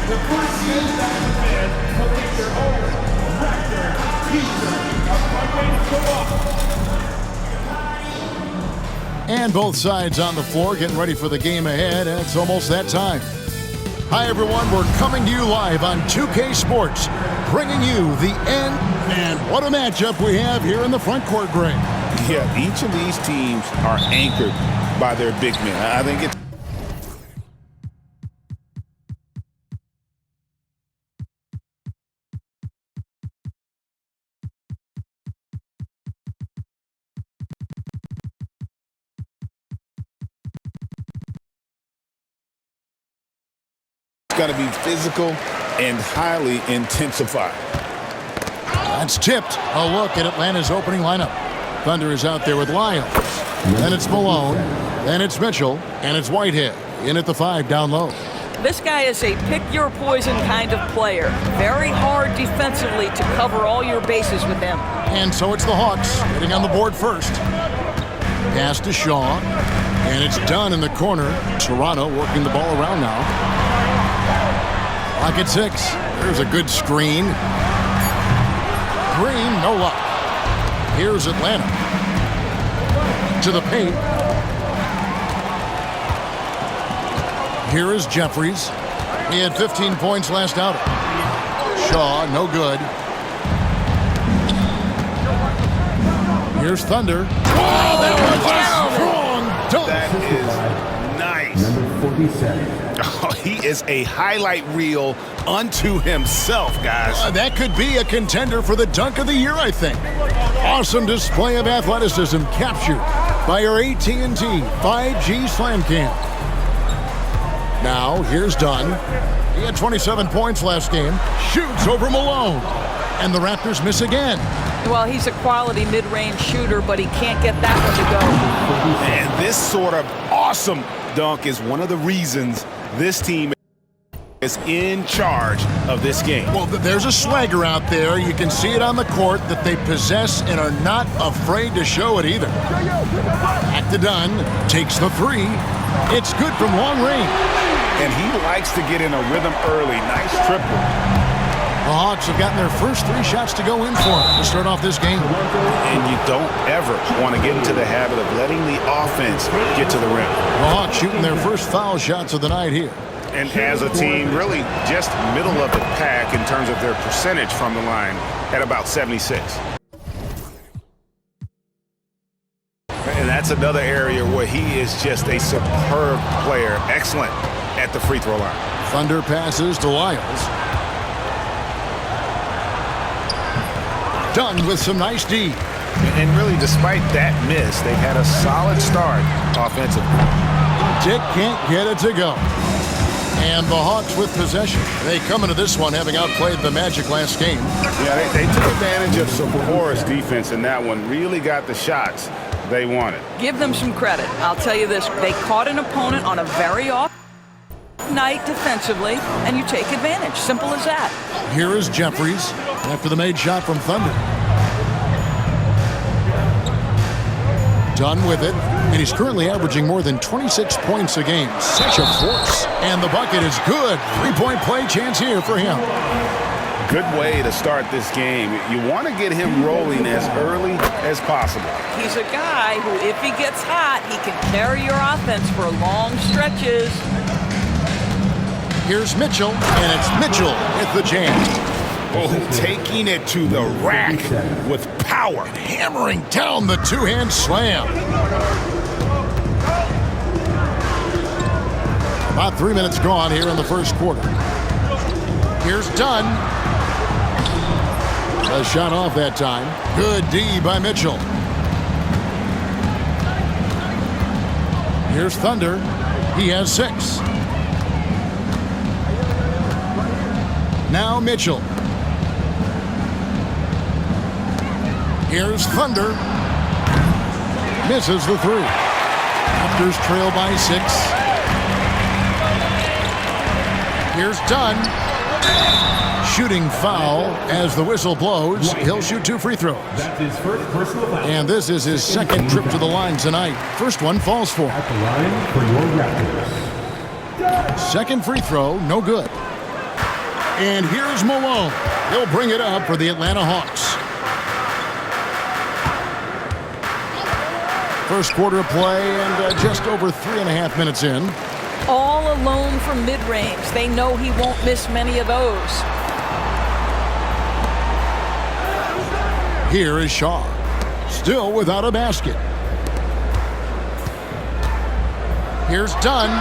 The first fans will make their own Raptor t-shirt. A fun way to show off. And both sides on the floor getting ready for the game ahead. It's almost that time. Hi, everyone. We're coming to you live on 2K Sports, bringing you the end. And what a matchup we have here in the front court, Greg. Yeah, each of these teams are anchored by their big men. I think it's going to be physical and highly intensified. That's tipped. A look at Atlanta's opening lineup. Thunder is out there with Lyles. Then it's Malone. Then it's Mitchell. And it's Whitehead in at the 5 down low. This guy is a pick-your-poison kind of player. Very hard defensively to cover all your bases with him. And so it's the Hawks getting on the board first. Pass to Shaw. And it's done in the corner. Toronto working the ball around now. Clock at 6. There's a good screen. Green, no luck. Here's Atlanta. To the paint. Here is Jeffries. He had 15 points last outing. Shaw, no good. Here's Thunder. Oh, that was a strong dunk. That is nice. Number 47. Oh, he is a highlight reel unto himself, guys. That could be a contender for the dunk of the year, I think. Awesome display of athleticism captured by our AT&T 5G Slam Cam. Now, here's Dunn. He had 27 points last game. Shoots over Malone. And the Raptors miss again. Well, he's a quality mid-range shooter, but he can't get that one to go. And this sort of awesome dunk is one of the reasons this team is in charge of this game. Well, there's a swagger out there. You can see it on the court that they possess and are not afraid to show it either. Back to Dunn. Takes the 3. It's good from long range. And he likes to get in a rhythm early. Nice triple. The Hawks have gotten their first 3 shots to go in for them to start off this game. And you don't ever want to get into the habit of letting the offense get to the rim. The Hawks shooting their first foul shots of the night here. And as a team, really just middle of the pack in terms of their percentage from the line at about 76. And that's another area where he is just a superb player. Excellent at the free throw line. Thunder passes to Lyles. Dunn with some nice D. And really, despite that miss, they've had a solid start offensively. Dick can't get it to go. And the Hawks with possession. They come into this one having outplayed the Magic last game. Yeah, they took advantage of some porous defense in that one. Really got the shots they wanted. Give them some credit. I'll tell you this. They caught an opponent on a very off night defensively, and you take advantage. Simple as that. Here is Jeffries after the made shot from Thunder. Done with it, and he's currently averaging more than 26 points a game. Such a force. And the bucket is good. 3-point play chance here for him. Good way to start this game. You want to get him rolling as early as possible. He's a guy who, if he gets hot, he can carry your offense for long stretches. Here's Mitchell, and it's Mitchell with the jam. Oh, taking it to the rack with power. Hammering down the two-hand slam. About 3 minutes gone here in the first quarter. Here's Dunn. A shot off that time. Good D by Mitchell. Here's Thunder. He has 6. Now Mitchell. Here's Thunder. Misses the 3. Raptors trail by 6. Here's Dunn. Shooting foul as the whistle blows. He'll shoot 2 free throws. That's his first personal foul. And this is his second trip to the line tonight. First one falls for him. At the line for your Raptors. Second free throw, no good. And here's Malone. He'll bring it up for the Atlanta Hawks. First quarter of play and just over 3.5 minutes in. All alone from mid-range. They know he won't miss many of those. Here is Shaw. Still without a basket. Here's Dunn.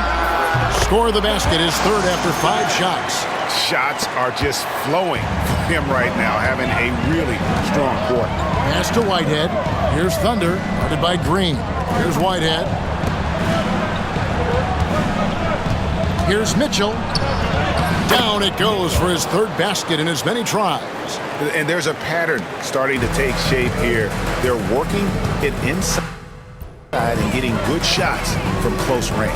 Score the basket, his third after 5 shots. Shots are just flowing for him right now, having a really strong quarter. Pass to Whitehead. Here's Thunder, guarded by Green. Here's Whitehead. Here's Mitchell. Down it goes for his third basket in as many tries. And there's a pattern starting to take shape here. They're working it inside and getting good shots from close range.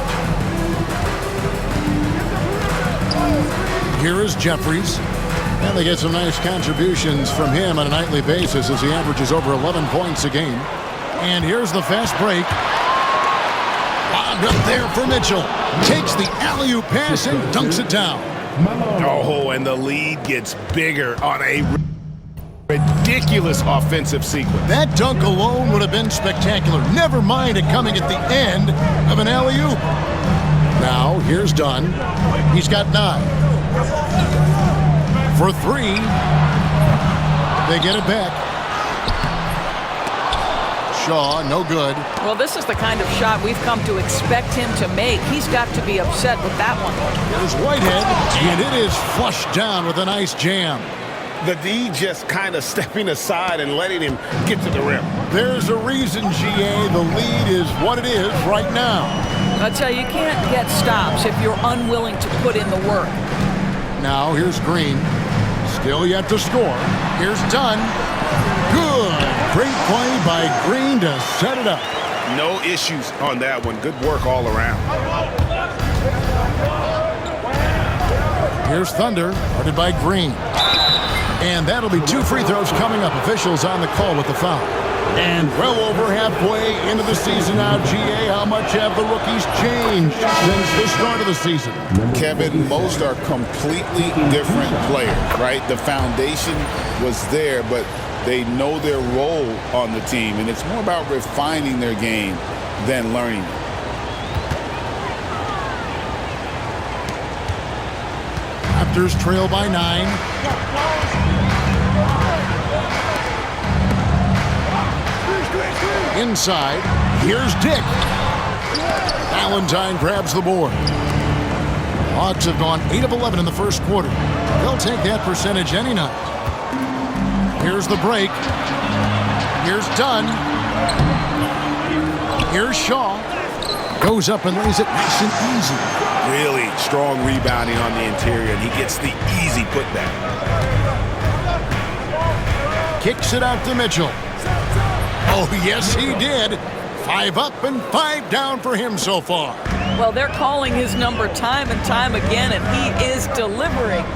Here is Jeffries. And they get some nice contributions from him on a nightly basis as he averages over 11 points a game. And here's the fast break. Lobbed up there for Mitchell. Takes the alley-oop pass and dunks it down. Oh, and the lead gets bigger on a ridiculous offensive sequence. That dunk alone would have been spectacular. Never mind it coming at the end of an alley-oop. Now, here's Dunn. He's got 9. For 3. They get it back. Shaw, no good. Well, this is the kind of shot we've come to expect him to make. He's got to be upset with that one. There's Whitehead, and it is flushed down with a nice jam. The D just kind of stepping aside and letting him get to the rim. There's a reason, GA, the lead is what it is right now. I tell you, you can't get stops if you're unwilling to put in the work. Now here's Green. Still yet to score. Here's Dunn. Good. Great play by Green to set it up. No issues on that one. Good work all around. Here's Thunder, guarded by Green. And that'll be 2 free throws coming up. Officials on the call with the foul. And well over halfway into the season now, GA, how much have the rookies changed since the start of the season? Kevin, most are completely different players, right? The foundation was there, but they know their role on the team, and it's more about refining their game than learning it. Raptors trail by 9. Inside, here's Dick. Valentine grabs the board. Hawks have gone 8 of 11 in the first quarter. They'll take that percentage any night. Here's the break. Here's Dunn. Here's Shaw. Goes up and lays it nice and easy. Really strong rebounding on the interior, and he gets the easy putback. Kicks it out to Mitchell. Oh, yes, he did. 5 up and 5 down for him so far. Well, they're calling his number time and time again, and he is delivering.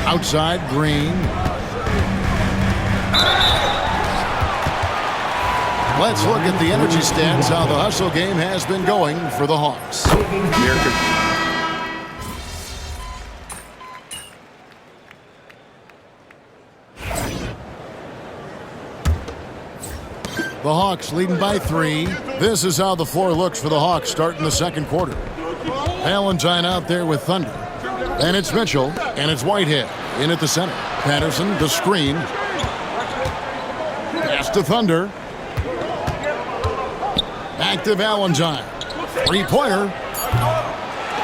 Outside, Green. Let's look at the energy stats, how the hustle game has been going for the Hawks. The Hawks leading by 3. This is how the floor looks for the Hawks starting the second quarter. Valentine out there with Thunder. And it's Mitchell, and it's Whitehead in at the center. Patterson, the screen. Pass to Thunder. Back to Valentine. 3-pointer.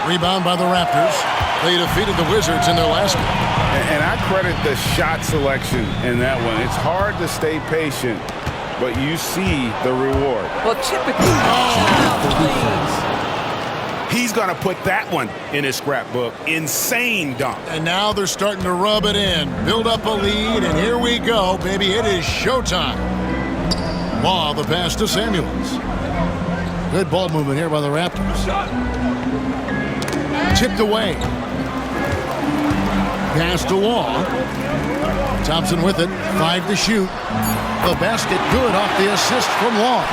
Rebound by the Raptors. They defeated the Wizards in their last game. And I credit the shot selection in that one. It's hard to stay patient, but you see the reward. Well, typically, He's going to put that one in his scrapbook. Insane dunk. And now they're starting to rub it in. Build up a lead, and here we go, baby. It is showtime. Law, the pass to Samuels. Good ball movement here by the Raptors. Tipped away. Pass to Law. Thompson with it. 5 to shoot. The basket good off the assist from Law.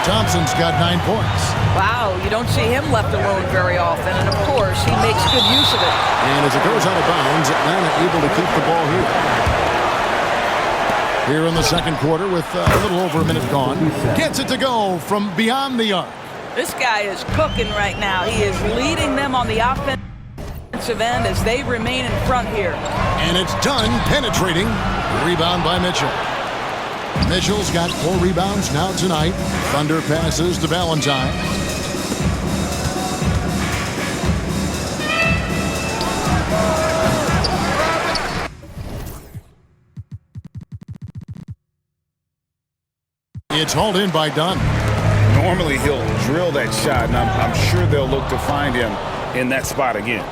Thompson's got 9 points. Wow, you don't see him left alone very often, and of course, he makes good use of it. And as it goes out of bounds, Atlanta able to keep the ball here in the second quarter with a little over a minute gone. Gets it to go from beyond the arc. This guy is cooking right now. He is leading them on the offensive end as they remain in front here. And it's done, penetrating. Rebound by Mitchell. Mitchell's got 4 rebounds now tonight. Thunder passes to Valentine. It's hauled in by Dunn. Normally he'll drill that shot, and I'm sure they'll look to find him in that spot again.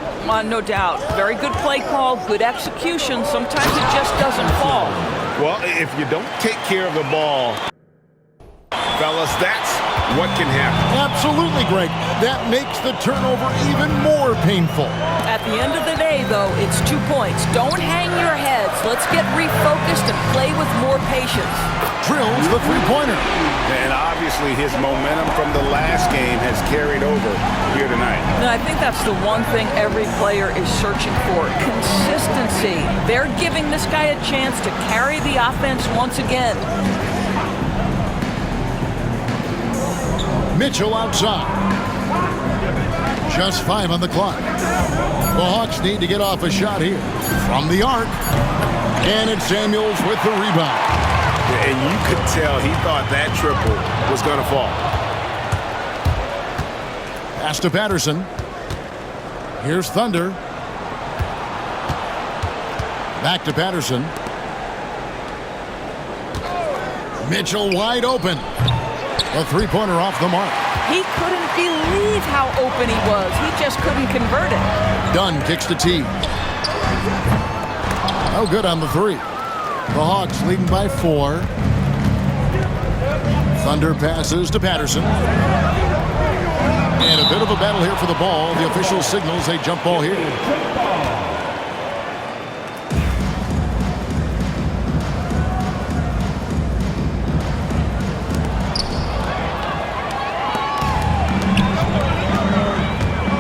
No doubt. Very good play call, good execution. Sometimes it just doesn't fall. Well, if you don't take care of the ball, fellas, that's what can happen. Absolutely, Greg. That makes the turnover even more painful. At the end of the day, though, it's 2 points. Don't hang your heads. Let's get refocused and play with more patience. Drills the three-pointer. And obviously his momentum from the last game has carried over here tonight. And I think that's the one thing every player is searching for, consistency. They're giving this guy a chance to carry the offense once again. Mitchell outside. Just 5 on the clock. The Hawks need to get off a shot here from the arc. And it's Samuels with the rebound. And you could tell he thought that triple was going to fall. Pass to Patterson. Here's Thunder. Back to Patterson. Mitchell wide open. A three-pointer off the mark. He couldn't believe how open he was. He just couldn't convert it. Dunn kicks to T. No good on the three. The Hawks leading by 4. Thunder passes to Patterson. And a bit of a battle here for the ball. The official signals a jump ball here.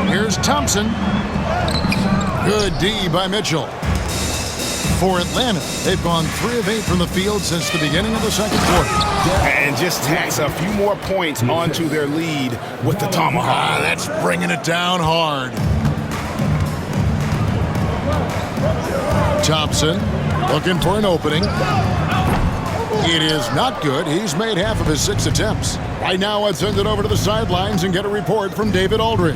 Here's Thompson. Good D by Mitchell. For Atlanta, they've gone 3 of 8 from the field since the beginning of the second quarter. And just tacks a few more points onto their lead with the tomahawk. That's bringing it down hard. Thompson looking for an opening. It is not good. He's made half of his 6 attempts. Right now, let's send it over to the sidelines and get a report from David Aldridge.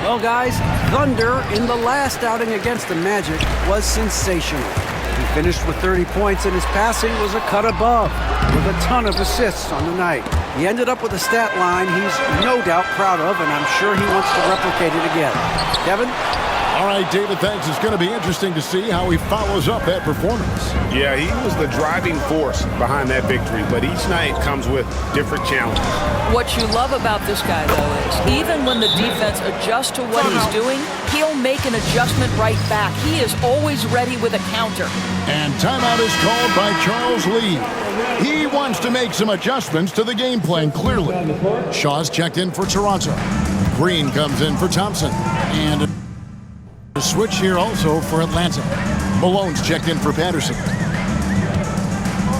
Well, guys, Thunder in the last outing against the Magic was sensational. He finished with 30 points, and his passing was a cut above, with a ton of assists on the night. He ended up with a stat line he's no doubt proud of, and I'm sure he wants to replicate it again. Kevin? All right, David, thanks. It's going to be interesting to see how he follows up that performance. Yeah, he was the driving force behind that victory, but each night comes with different challenges. What you love about this guy, though, is even when the defense adjusts to what he's doing, he'll make an adjustment right back. He is always ready with a counter. And timeout is called by Charles Lee. He wants to make some adjustments to the game plan, clearly. Shaw's checked in for Toronto. Green comes in for Thompson. And a switch here also for Atlanta. Malone's checked in for Patterson.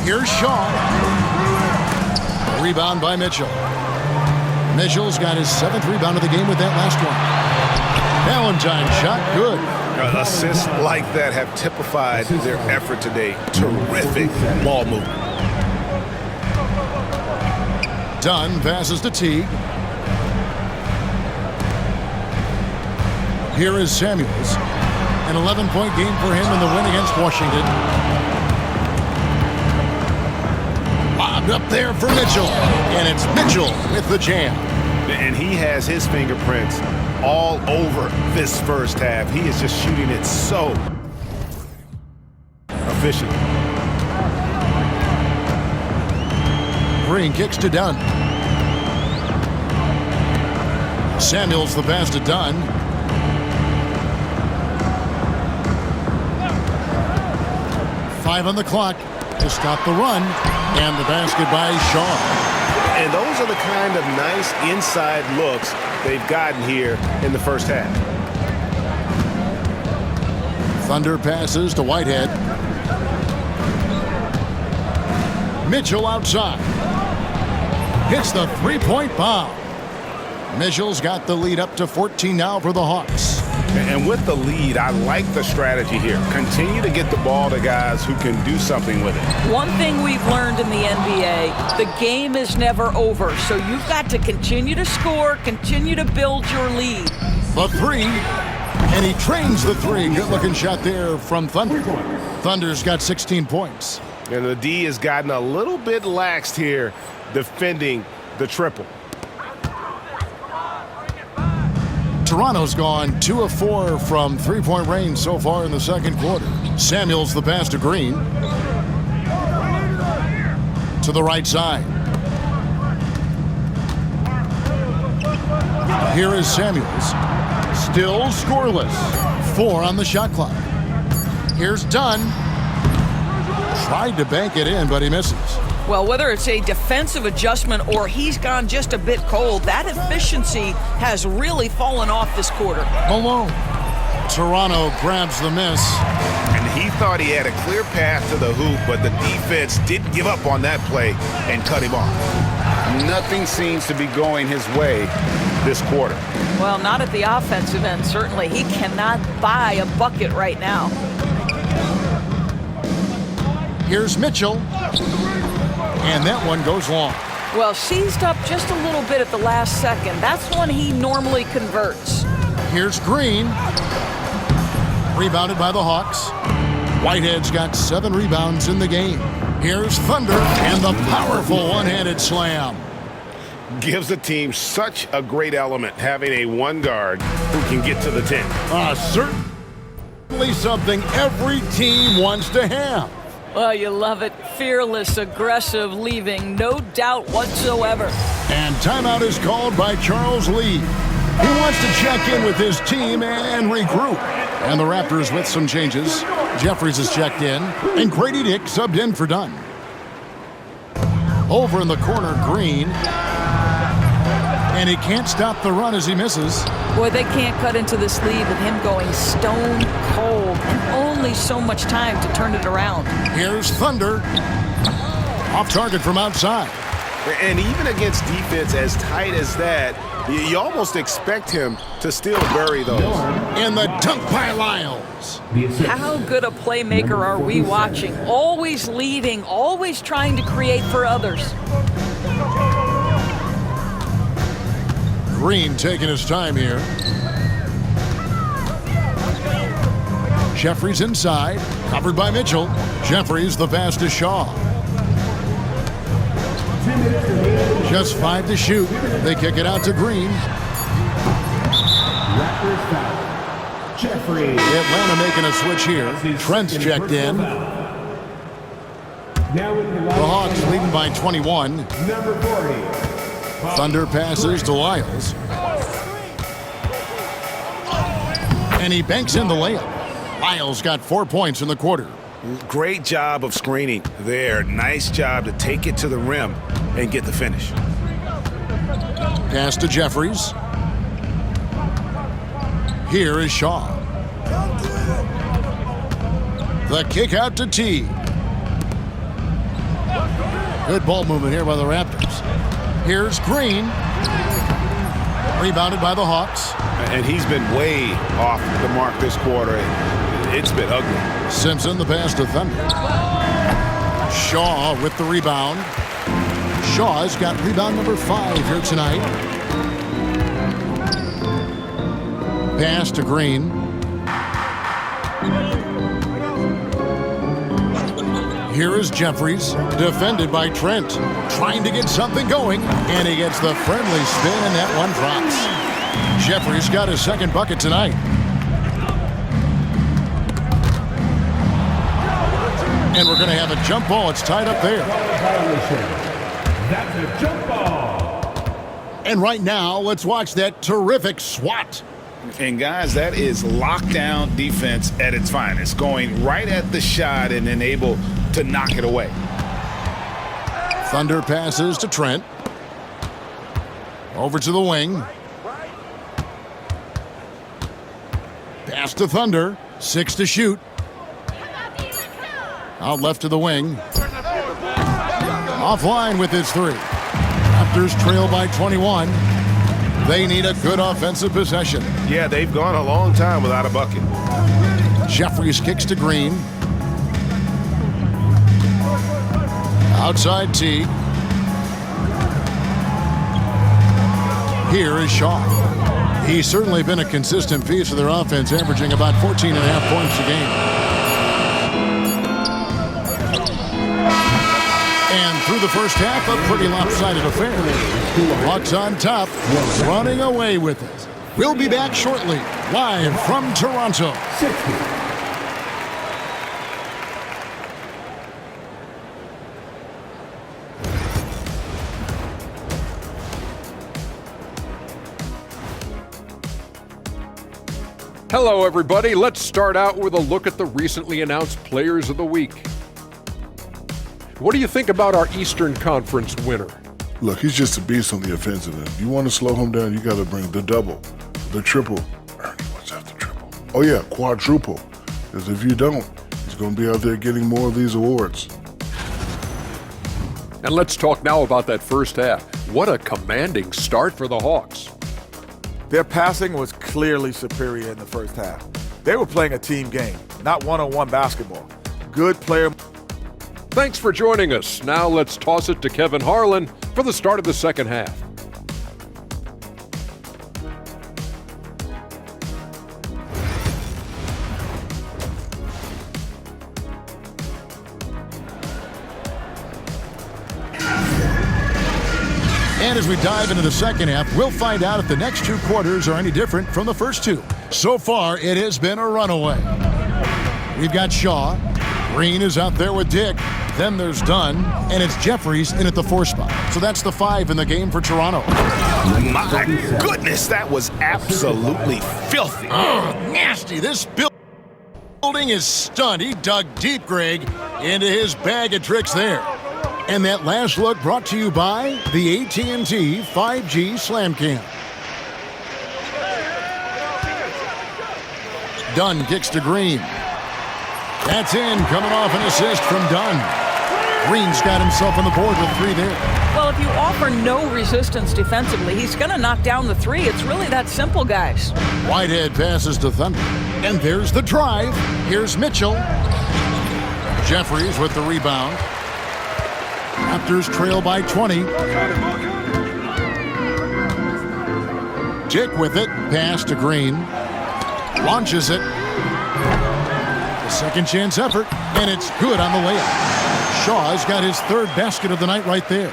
Here's Shaw. Rebound by Mitchell. Mitchell's got his 7th rebound of the game with that last one. Valentine shot good. Assists like that have typified their effort today. Terrific ball movement. Dunn passes to Teague. Here is Samuels. An 11-point game for him in the win against Washington. Lobbed up there for Mitchell. And it's Mitchell with the jam. And he has his fingerprints all over this first half. He is just shooting it so efficient. Green kicks to Dunn. Samuels the pass to Dunn. Five on the clock to stop the run. And the basket by Shaw. And those are the kind of nice inside looks they've gotten here in the first half. Thunder passes to Whitehead. Mitchell outside. Hits the three-point bomb. Mitchell's got the lead up to 14 now for the Hawks. And with the lead, I like the strategy here. Continue to get the ball to guys who can do something with it. One thing we've learned in the NBA, the game is never over. So you've got to continue to score, continue to build your lead. The three, and he trains the three. Good-looking shot there from Thunder. Thunder's got 16 points. And the D has gotten a little bit laxed here defending the triple. Toronto's gone 2 of 4 from three-point range so far in the second quarter. Samuels the pass to Green. To the right side. Here is Samuels. Still scoreless. 4 on the shot clock. Here's Dunn. Tried to bank it in, but he misses. Well, whether it's a defensive adjustment or he's gone just a bit cold, that efficiency has really fallen off this quarter. Malone. Toronto grabs the miss. And he thought he had a clear path to the hoop, but the defense didn't give up on that play and cut him off. Nothing seems to be going his way this quarter. Well, not at the offensive end, certainly. He cannot buy a bucket right now. Here's Mitchell. And that one goes long. Well, seized up just a little bit at the last second. That's when he normally converts. Here's Green. Rebounded by the Hawks. Whitehead's got 7 rebounds in the game. Here's Thunder and the powerful one-handed slam. Gives the team such a great element having a one guard who can get to the 10. Certainly something every team wants to have. Well, you love it. Fearless, aggressive, leaving no doubt whatsoever. And timeout is called by Charles Lee. He wants to check in with his team and regroup. And the Raptors with some changes. Jeffries has checked in, and Grady Dick subbed in for Dunn. Over in the corner, Green. And he can't stop the run as he misses. Boy, they can't cut into this lead with him going stone cold and only so much time to turn it around. Here's Thunder. Off target from outside. And even against defense as tight as that, you almost expect him to still bury those. In the dunk by Lyles. How good a playmaker are we watching? Always leading, always trying to create for others. Green taking his time here. Jeffries inside, covered by Mitchell. Jeffries the pass to Shaw. Just 5 to shoot. They kick it out to Green. Raptors foul. Jeffrey. Atlanta making a switch here. Trent's checked in. Now in The Hawks leading by 21. number 40. Thunder passes to Lyles. And he banks in the layup. Lyles got 4 points in the quarter. Great job of screening there. Nice job to take it to the rim and get the finish. Pass to Jeffries. Here is Shaw. The kick out to T. Good ball movement here by the Raptors. Here's Green. Rebounded by the Hawks. And he's been way off the mark this quarter. It's been ugly. Simpson the pass to Thunder. Shaw with the rebound. Shaw's got rebound number 5 here tonight. Pass to Green. Here is Jeffries, defended by Trent, trying to get something going, and he gets the friendly spin, and that one drops. Jeffries got his second bucket tonight. And we're going to have a jump ball. It's tied up there. That's a jump ball. And right now, let's watch that terrific swat. And guys, that is lockdown defense at its finest, going right at the shot and then able to knock it away. Thunder passes to Trent. Over to the wing. Pass to Thunder. 6 to shoot. Out left to the wing. Offline with his 3. Raptors trail by 21. They need a good offensive possession. Yeah, they've gone a long time without a bucket. Jeffries kicks to Green. Outside Teague. Here is Shaw. He's certainly been a consistent piece of their offense, averaging about 14.5 points a game. And through the first half, a pretty lopsided affair. Hawks on top, running away with it. We'll be back shortly, live from Toronto. 60. Hello, everybody. Let's start out with a look at the recently announced Players of the Week. What do you think about our Eastern Conference winner? Look, he's just a beast on the offensive end. You want to slow him down, you got to bring the double, the triple. Ernie, what's after triple? Oh, yeah, quadruple. Because if you don't, he's going to be out there getting more of these awards. And let's talk now about that first half. What a commanding start for the Hawks. Their passing was clearly superior in the first half. They were playing a team game, not one-on-one basketball. Good player. Thanks for joining us. Now let's toss it to Kevin Harlan for the start of the second half. And as we dive into the second half, we'll find out if the next 2 quarters are any different from the first 2. So far, it has been a runaway. We've got Shaw. Green is out there with Dick. Then there's Dunn, and it's Jeffries in at the 4 spot. So that's the 5 in the game for Toronto. My goodness, that was absolutely filthy. Oh, nasty. This building is stunned. He dug deep, Greg, into his bag of tricks there. And that last look brought to you by the AT&T 5G Slam Cam. Dunn kicks to Green. That's in, coming off an assist from Dunn. Green's got himself on the board with 3 there. Well, if you offer no resistance defensively, he's going to knock down the 3. It's really that simple, guys. Whitehead passes to Thunder. And there's the drive. Here's Mitchell. Jeffries with the rebound. Raptors trail by 20. Dick with it. Pass to Green. Launches it. A second chance effort. And it's good on the layup. Shaw's got his 3rd basket of the night right there.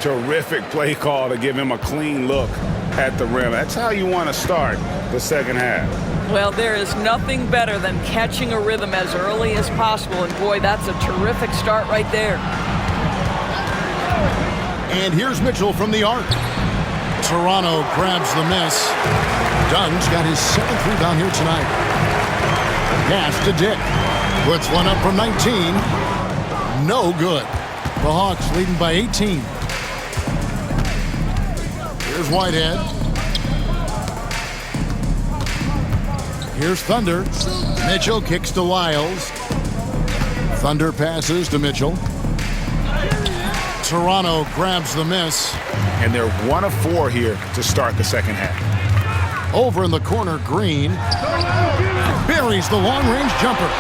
Terrific play call to give him a clean look at the rim. That's how you want to start the second half. Well, there is nothing better than catching a rhythm as early as possible. And boy, that's a terrific start right there. And here's Mitchell from the arc. Toronto grabs the miss. Dunn's got his 7th rebound here tonight. Pass to Dick. Puts one up from 19. No good. The Hawks leading by 18. Here's Whitehead. Here's Thunder. Mitchell kicks to Lyles. Thunder passes to Mitchell. Toronto grabs the miss. And they're 1 of 4 here to start the second half. Over in the corner, Green buries the long-range jumper.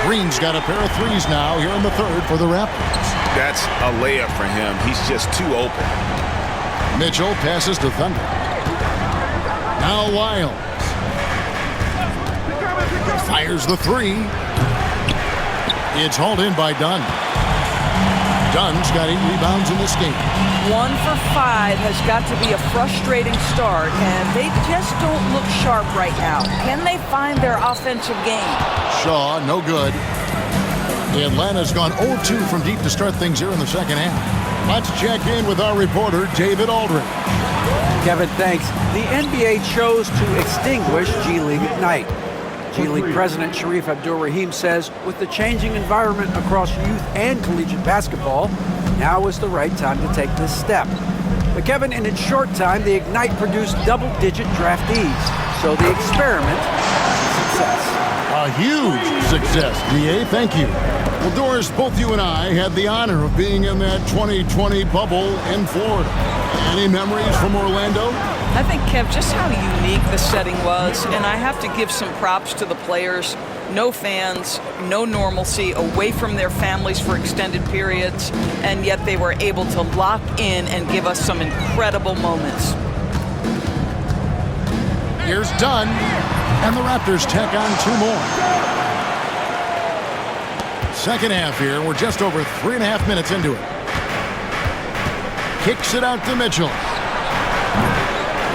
Green's got a pair of 3s now here in the 3rd for the Raptors. That's a layup for him. He's just too open. Mitchell passes to Thunder. Now Lyles. Fires the 3. It's hauled in by Dunn. Dunn's got 8 rebounds in this game. 1 for 5 has got to be a frustrating start, and they just don't look sharp right now. Can they find their offensive game? Shaw, no good. Atlanta's gone 0-2 from deep to start things here in the second half. Let's check in with our reporter, David Aldridge. Kevin, thanks. The NBA chose to extinguish G League Ignite. G League President Sharif Abdur-Rahim says with the changing environment across youth and collegiate basketball, now is the right time to take this step. But Kevin, in its short time, the Ignite produced double-digit draftees. So the experiment was a success. A huge success, DA. Thank you. Well, Doris, both you and I had the honor of being in that 2020 bubble in Florida. Any memories from Orlando? I think, Kev, just how unique the setting was, and I have to give some props to the players. No fans, no normalcy, away from their families for extended periods, and yet they were able to lock in and give us some incredible moments. Here's Dunn, and the Raptors tack on 2 more. Second half here, we're just over 3.5 minutes into it. Kicks it out to Mitchell.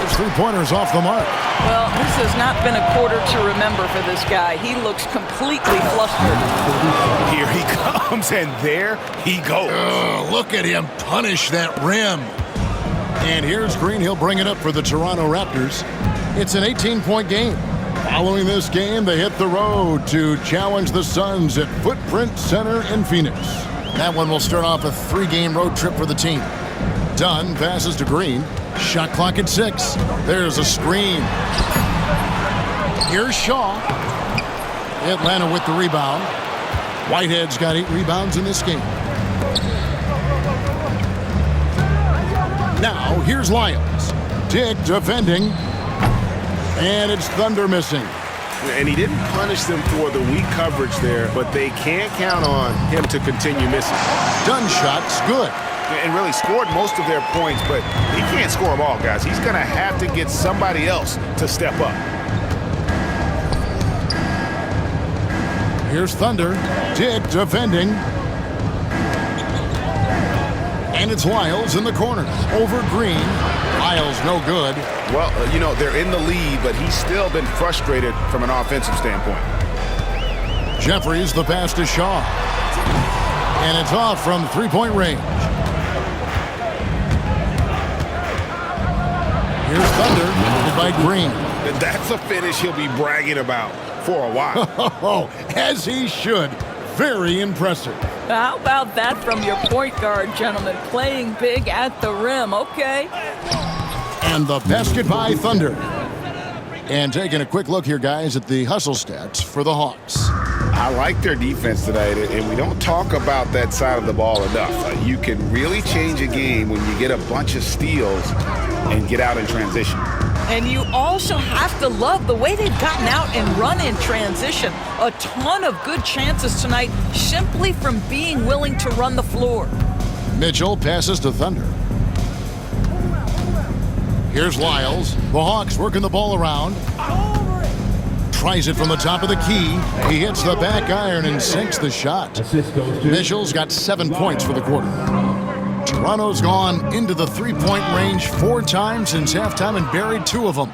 His three-pointer's off the mark. Well, this has not been a quarter to remember for this guy. He looks completely flustered. Here he comes, and there he goes. Look at him punish that rim. And here's Green. He'll bring it up for the Toronto Raptors. It's an 18-point game. Following this game, they hit the road to challenge the Suns at Footprint Center in Phoenix. That one will start off a 3-game road trip for the team. Dunn passes to Green. Shot clock at 6. There's a screen. Here's Shaw. Atlanta with the rebound. Whitehead's got 8 rebounds in this game. Now, here's Lyles. Dick defending. And it's Thunder missing. And he didn't punish them for the weak coverage there, but they can't count on him to continue missing. Dunn shot's good. And really scored most of their points, but he can't score them all, guys. He's going to have to get somebody else to step up. Here's Thunder. Dick defending. And it's Lyles in the corner. Over Green. Lyles no good. Well, you know, they're in the lead, but he's still been frustrated from an offensive standpoint. Jeffries the pass to Shaw. And it's off from 3-point range. Here's Thunder, headed by Green. That's a finish he'll be bragging about for a while. As he should. Very impressive. How about that from your point guard, gentlemen? Playing big at the rim, okay? And the basket by Thunder. And taking a quick look here, guys, at the hustle stats for the Hawks. I like their defense tonight, and we don't talk about that side of the ball enough. You can really change a game when you get a bunch of steals and get out in transition. And you also have to love the way they've gotten out and run in transition. A ton of good chances tonight simply from being willing to run the floor. Mitchell passes to Thunder. Here's Lyles. The Hawks working the ball around. Tries it from the top of the key. He hits the back iron and sinks the shot. Mitchell's got 7 points for the quarter. Toronto's gone into the 3-point range 4 times since halftime and buried 2 of them.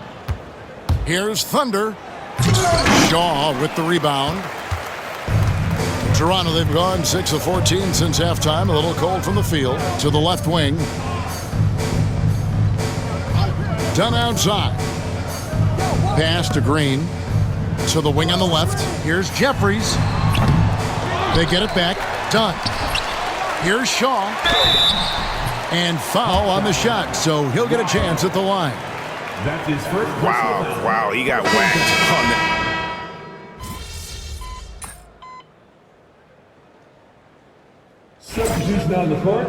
Here's Thunder. Shaw with the rebound. Toronto, they've gone 6 of 14 since halftime. A little cold from the field to the left wing. Dunn outside. Pass to Green. To the wing on the left. Here's Jeffries. They get it back. Dunn. Here's Shaw. And foul on the shot, so he'll get a chance at the line. That's his first. Wow, he got whacked on that. Substitution on the court.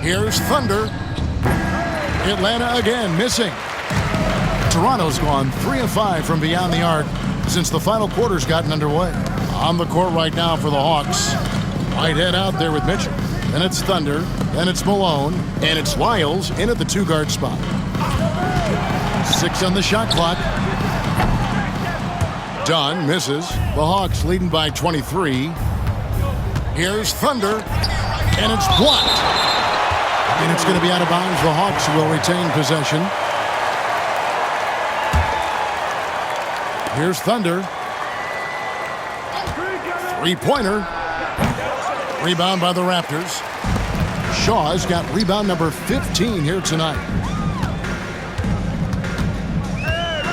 Here's Thunder. Atlanta again missing. Toronto's gone 3 of 5 from beyond the arc since the final quarter's gotten underway. On the court right now for the Hawks. Whitehead out there with Mitchell. Then it's Thunder. Then it's Malone. And it's Lyles in at the 2-guard spot. 6 on the shot clock. Dunn misses. The Hawks leading by 23. Here's Thunder. And it's blocked. And it's going to be out of bounds. The Hawks will retain possession. Here's Thunder. 3-pointer. Rebound by the Raptors. Shaw's got rebound number 15 here tonight.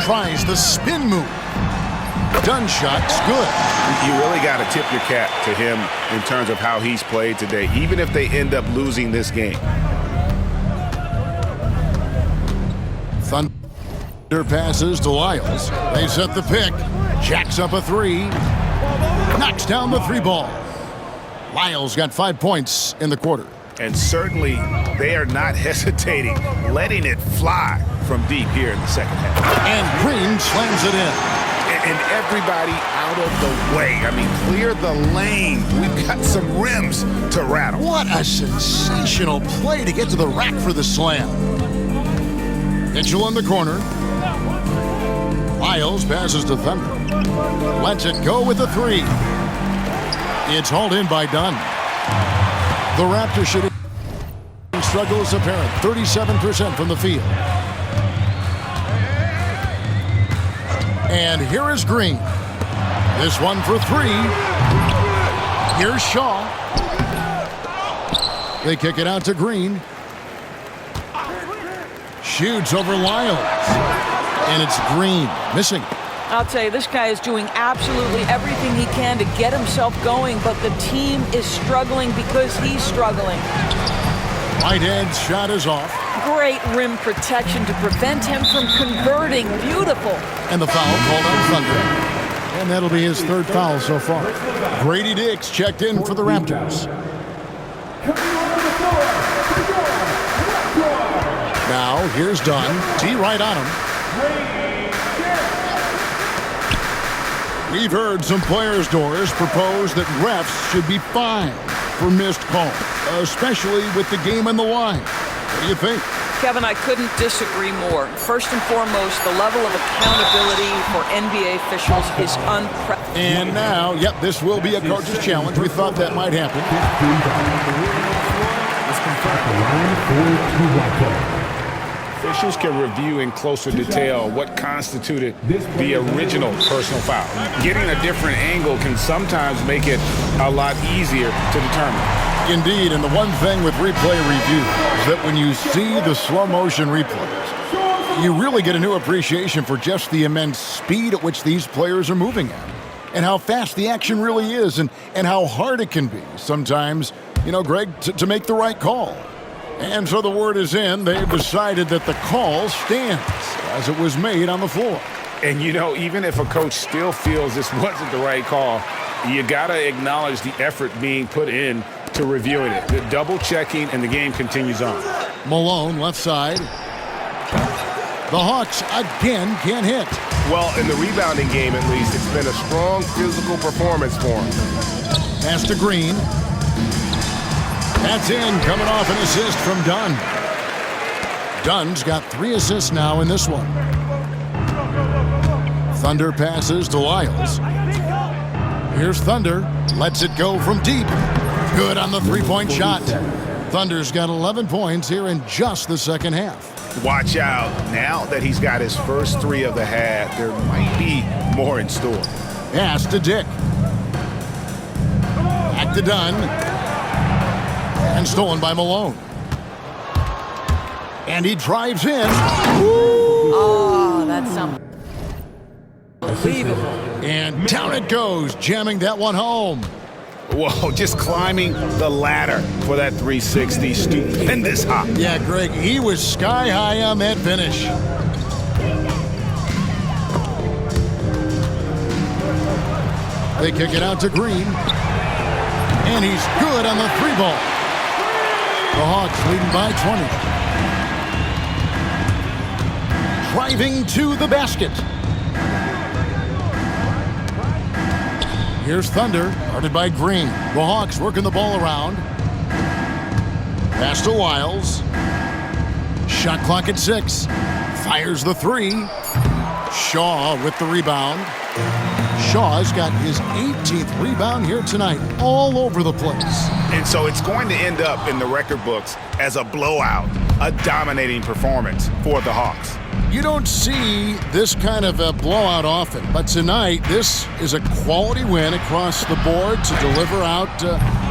Tries the spin move. Dunn's shot's good. You really got to tip your cap to him in terms of how he's played today, even if they end up losing this game. Thunder passes to Lyles. They set the pick. Jacks up a three. Knocks down the three ball. Lyles got 5 points in the quarter. And certainly they are not hesitating, letting it fly from deep here in the second half. And Green slams it in. And everybody out of the way. I mean, clear the lane. We've got some rims to rattle. What a sensational play to get to the rack for the slam. Mitchell in the corner. Lyles passes to Thunder. Lets it go with the three. It's hauled in by Dunn. The Raptors shooting struggle is apparent. 37% from the field. And here is Green. This one for three. Here's Shaw. They kick it out to Green. Shoots over Lyles. And it's Green missing. I'll tell you, this guy is doing absolutely everything he can to get himself going, but the team is struggling because he's struggling. Whitehead's shot is off. Great rim protection to prevent him from converting. Beautiful. And the foul called on Thunder. And that'll be his third foul so far. Grady Dix checked in for the Raptors. Now, here's Dunn. T right on him. We've heard some players, Doris, propose that refs should be fined for missed calls, especially with the game on the line. What do you think? Kevin, I couldn't disagree more. First and foremost, the level of accountability for NBA officials is unprecedented. And now, yep, this will be a coach's challenge. We thought that might happen. Officials can review in closer detail what constituted the original personal foul. Getting a different angle can sometimes make it a lot easier to determine. Indeed, and the one thing with replay review is that when you see the slow motion replays, you really get a new appreciation for just the immense speed at which these players are moving at, and how fast the action really is, and how hard it can be sometimes, Greg, to make the right call. And so the word is in. They've decided that the call stands as it was made on the floor. And, even if a coach still feels this wasn't the right call, you got to acknowledge the effort being put in to reviewing it. The double checking, and the game continues on. Malone, left side. The Hawks again can't hit. Well, in the rebounding game, at least, it's been a strong physical performance for him. Pass to Green. That's in, coming off an assist from Dunn. Dunn's got 3 assists now in this one. Thunder passes to Lyles. Here's Thunder. Lets it go from deep. Good on the three-point shot. Thunder's got 11 points here in just the second half. Watch out. Now that he's got his first 3 of the half, there might be more in store. Pass to Dick. Back to Dunn. And stolen by Malone. And he drives in. Oh, that's unbelievable. And down it goes, jamming that one home. Whoa, just climbing the ladder for that 360. Stupendous hop. Yeah, Greg, he was sky high on that finish. They kick it out to Green. And he's good on the 3-ball. The Hawks leading by 20. Driving to the basket. Here's Thunder, guarded by Green. The Hawks working the ball around. Pass to Lyles. Shot clock at 6. Fires the 3. Shaw with the rebound. Shaw's got his 18th rebound here tonight, all over the place. And so it's going to end up in the record books as a blowout, a dominating performance for the Hawks. You don't see this kind of a blowout often, but tonight this is a quality win across the board to deliver out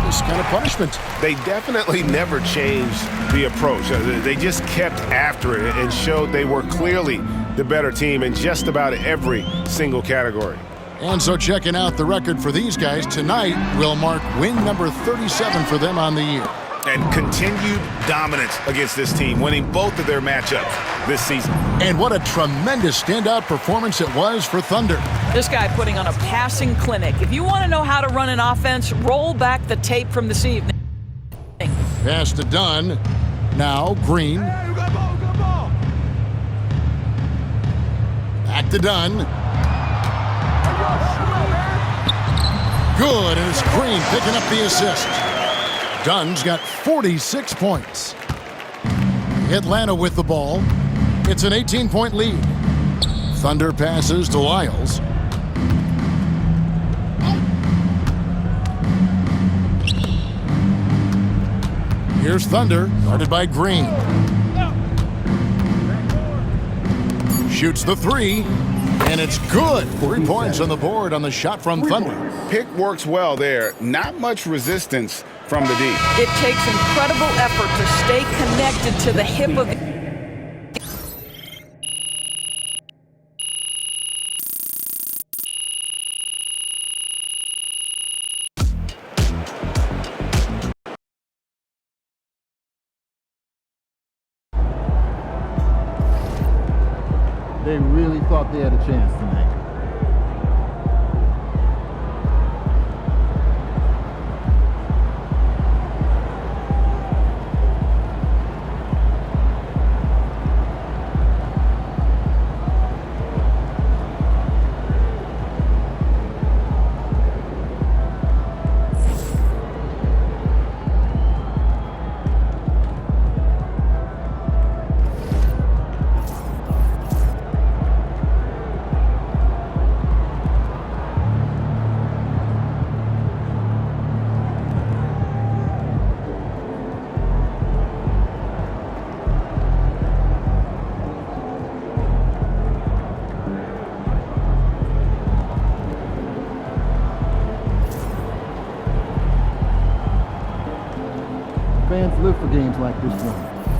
this kind of punishment. They definitely never changed the approach. They just kept after it and showed they were clearly the better team in just about every single category. And so checking out the record for these guys tonight will mark win number 37 for them on the year. And continued dominance against this team, winning both of their matchups this season. And what a tremendous standout performance it was for Thunder. This guy putting on a passing clinic. If you want to know how to run an offense, roll back the tape from this evening. Pass to Dunn. Now Green. Back to Dunn. Good, and it's Green picking up the assist. Dunn's got 46 points. Atlanta with the ball. It's an 18-point lead. Thunder passes to Lyles. Here's Thunder, guarded by Green. Shoots the three, and it's good. 3 points on the board on the shot from Thunder. Pick works well there. Not much resistance from the D. It takes incredible effort to stay connected to the hip of the... They really thought they had a chance tonight. Fans live for games like this one.